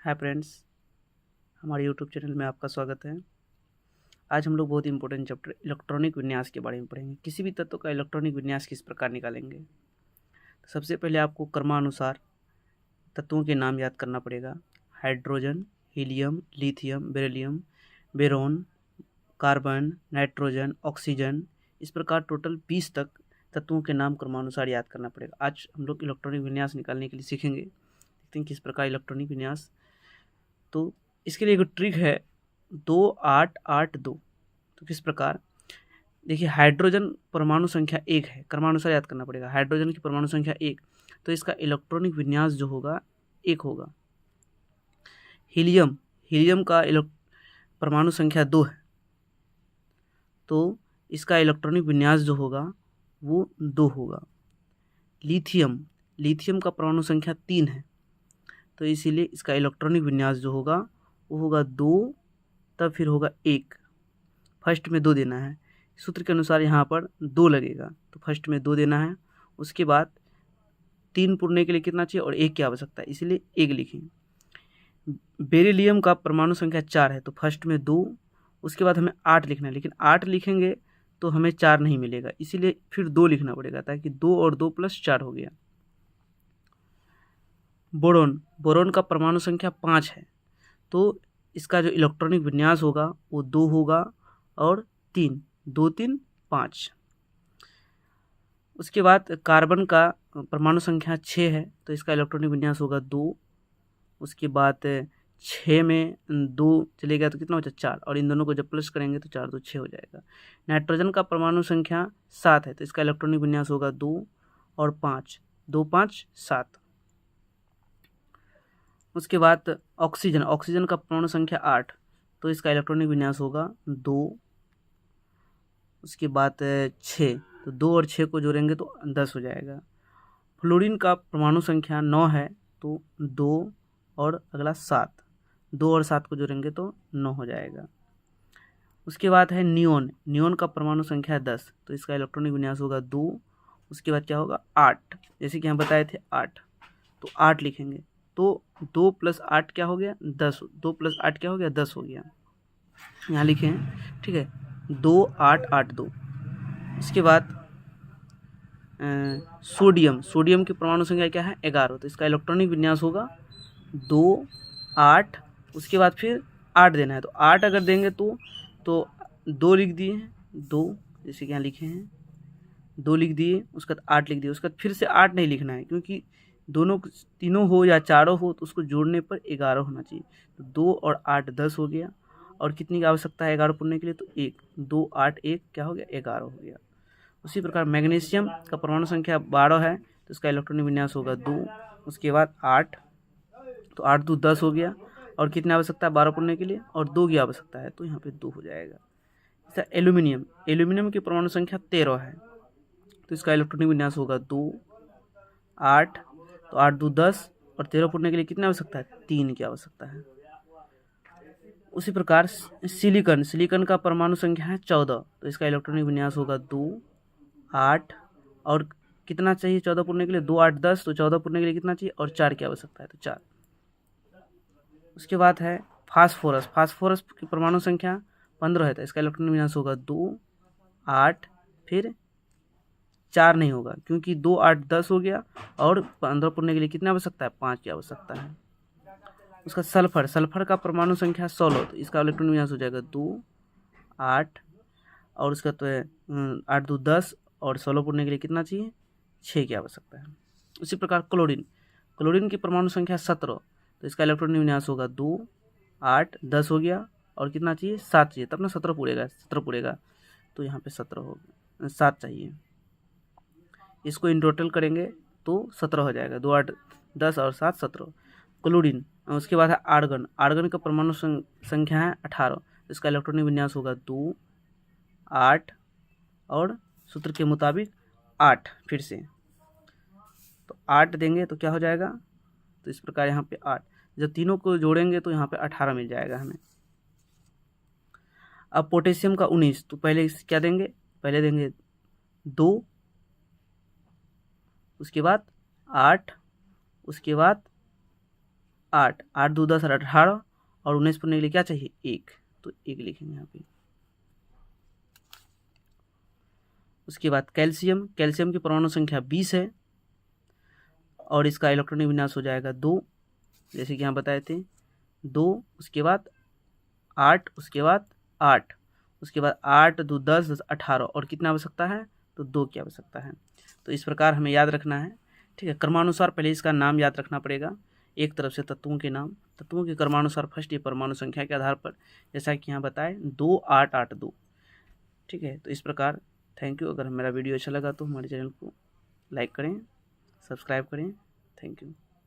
Hi friends, हमारे YouTube channel में आपका स्वागत है। आज हम लोग बहुत इंपॉर्टेंट चैप्टर इलेक्ट्रॉनिक विन्यास के बारे में पढ़ेंगे। किसी भी तत्व का इलेक्ट्रॉनिक विन्यास किस प्रकार निकालेंगे। तो सबसे पहले आपको क्रमानुसार तत्वों के नाम याद करना पड़ेगा। Hydrogen, helium, lithium, beryllium, Barron, carbon, nitrogen, oxygen, इस प्रकार टोटल 20 तक तत्वों के नाम क्रमानुसार याद करना पड़ेगा। आज हम लोग इलेक्ट्रॉनिक विन्यास निकालने के लिए सीखेंगे। देखते हैं किस प्रकार इलेक्ट्रॉनिक विन्यास। तो इसके लिए एक ट्रिक है 2882। तो किस प्रकार, देखिए हाइड्रोजन परमाणु संख्या 1 है, क्रमानुसार याद करना पड़ेगा। हाइड्रोजन की परमाणु संख्या 1, तो इसका इलेक्ट्रॉनिक विन्यास जो होगा 1 होगा। हीलियम, हीलियम का परमाणु संख्या 2 है, तो इसका इलेक्ट्रॉनिक विन्यास जो होगा वो 2 होगा। लिथियम, लिथियम का परमाणु संख्या 3 है, तो इसीलिए इसका इलेक्ट्रॉनिक विन्यास जो होगा वो होगा 2, तब फिर होगा 1। फर्स्ट में 2 देना है, सूत्र के अनुसार यहाँ पर 2 लगेगा, तो फर्स्ट में 2 देना है। उसके बाद 3 पुरने के लिए कितना चाहिए और 1 की आवश्यकता है, इसीलिए 1 लिखें। बेरिलियम का परमाणु संख्या 4 है, तो फर्स्ट में 2, उसके बाद हमें 8 लिखना है, लेकिन 8 लिखेंगे तो हमें 4 नहीं मिलेगा, इसीलिए फिर 2 लिखना पड़ेगा, ताकि 2 और 2 + 4 हो गया। बोरोन, बोरोन का परमाणु संख्या 5 है, तो इसका जो इलेक्ट्रॉनिक विन्यास होगा वो 2 होगा और 3, 2 3 5। उसके बाद कार्बन का परमाणु संख्या 6 है, तो इसका इलेक्ट्रॉनिक विन्यास होगा 2। उसके बाद 6 में 2 चलेगा तो कितना हो जाए 4, और इन दोनों को जब प्लस करेंगे तो 4 2 6 हो जाएगा। नाइट्रोजन का परमाणु संख्या 7 है, तो इसका इलेक्ट्रॉनिक विन्यास होगा 2 और 5, 2 5 7। उसके बाद ऑक्सीजन, ऑक्सीजन का परमाणु संख्या 8, तो इसका इलेक्ट्रॉनिक विन्यास होगा 2। उसके बाद 6, तो 2 और 6 को जोड़ेंगे तो 10 हो जाएगा। फ्लोरीन का परमाणु संख्या 9 है, तो 2 और अगला 7, 2 और 7 को जोड़ेंगे तो 9 हो जाएगा। उसके बाद है नियोन, नियोन का परमाणु संख्या 10, तो इसका इलेक्ट्रॉनिक विन्यास होगा 2। उसके बाद क्या होगा 8, जैसे कि हम बताए थे 8, तो 8 लिखेंगे, तो 2 + 8 क्या हो गया 10, 2 + 8 क्या हो गया 10 हो गया, यहाँ लिखे हैं, ठीक है, 2 8 8 2। इसके बाद सोडियम, सोडियम की परमाणु संख्या क्या है 11, तो इसका इलेक्ट्रॉनिक विन्यास होगा 2 8, उसके बाद फिर 8 देना है, तो 8 अगर देंगे तो 2 लिख दिए हैं, 2 जैसे कि यहाँ लिखे हैं 2 लिख दिए, उसके बाद 8 लिख दिए। उसके बाद फिर से 8 नहीं लिखना है, क्योंकि दोनों तीनों हो या चारों हो तो उसको जोड़ने पर 11 होना चाहिए। तो 2 और 8 10 हो गया, और कितनी की आवश्यकता है 11 पुरने के लिए, तो 1, 2 8 1 क्या हो गया 11 हो गया। उसी प्रकार मैग्नीशियम का परमाणु संख्या 12 है, तो इसका इलेक्ट्रॉनिक विन्यास होगा 2, उसके बाद 8, तो 8 2 10 हो गया, और कितनी आवश्यकता है 12 पुरने के लिए, और 2 की आवश्यकता है, तो यहाँ पे 2 हो जाएगा। जैसा एल्यूमिनियम, एल्यूमिनियम की परमाणु संख्या 13 है, तो इसका इलेक्ट्रॉनिक विन्यास होगा 2 8, तो 8 2 10, और 13 पुरने के लिए कितनी आवश्यकता है 3 की आवश्यकता है। उसी प्रकार सिलिकॉन, सिलिकॉन का परमाणु संख्या है 14, तो इसका इलेक्ट्रॉनिक विन्यास होगा 2 8, और कितना चाहिए 14 पुरने के लिए 2 8 10, तो 14 पुरने के लिए कितना चाहिए और 4 की आवश्यकता है, तो 4। उसके बाद है फास्फोरस, फास्फोरस की परमाणु संख्या 15 है, तो इसका इलेक्ट्रॉनिक विन्यास होगा 2 8, फिर 4 नहीं होगा, क्योंकि 2 8 10 हो गया, और 15 पुरने के लिए कितना आवश्यकता है 5 की आवश्यकता है। उसका सल्फर, सल्फर का परमाणु संख्या 16, तो इसका इलेक्ट्रॉनिक विन्यास हो जाएगा 2 8, और उसका तो है 8 2 10, और 16 पुरने के लिए कितना चाहिए 6 की आवश्यकता है। उसी प्रकार क्लोरीन, क्लोरीन की परमाणु संख्या 17, तो इसका इलेक्ट्रॉनिक विन्यास होगा 2 8 10 हो गया, और कितना चाहिए 7 चाहिए, तब ना 17 पूरेगा, 17 पूरेगा, तो यहाँ पे 17 होगा, 7 चाहिए। इसको इन टोटल करेंगे तो 17 हो जाएगा, 2 8 10 और 7 17 क्लोरीन। उसके बाद है आर्गन, आर्गन का परमाणु संख्या है 18, इसका इलेक्ट्रॉनिक विन्यास होगा 2 8, और सूत्र के मुताबिक 8 फिर से, तो 8 देंगे तो क्या हो जाएगा, तो इस प्रकार यहाँ पे 8, जब तीनों को जोड़ेंगे तो यहाँ पे 18 मिल जाएगा हमें। अब पोटेशियम का 19, तो पहले क्या देंगे, पहले देंगे 2, उसके बाद 8, उसके बाद 8, 8 2 10 18 और 19 पूर्ण के लिए क्या चाहिए 1, तो 1 लिखेंगे यहाँ पे। उसके बाद कैल्शियम, कैल्शियम की परमाणु संख्या 20 है और इसका इलेक्ट्रॉनिक विन्यास हो जाएगा 2, जैसे कि यहाँ बताए थे 2, उसके बाद 8, उसके बाद 8, उसके बाद 8 2 10 10 18 और कितना आवश्यकता है, तो 2 की आवश्यकता है। तो इस प्रकार हमें याद रखना है, ठीक है। क्रमानुसार पहले इसका नाम याद रखना पड़ेगा, एक तरफ से तत्वों के नाम, तत्वों के क्रमानुसार फर्स्ट ये परमाणु संख्या के आधार पर, जैसा कि यहाँ बताए 2 8 8 2, ठीक है। तो इस प्रकार थैंक यू। अगर मेरा वीडियो अच्छा लगा तो हमारे चैनल को लाइक करें, सब्सक्राइब करें। Thank you.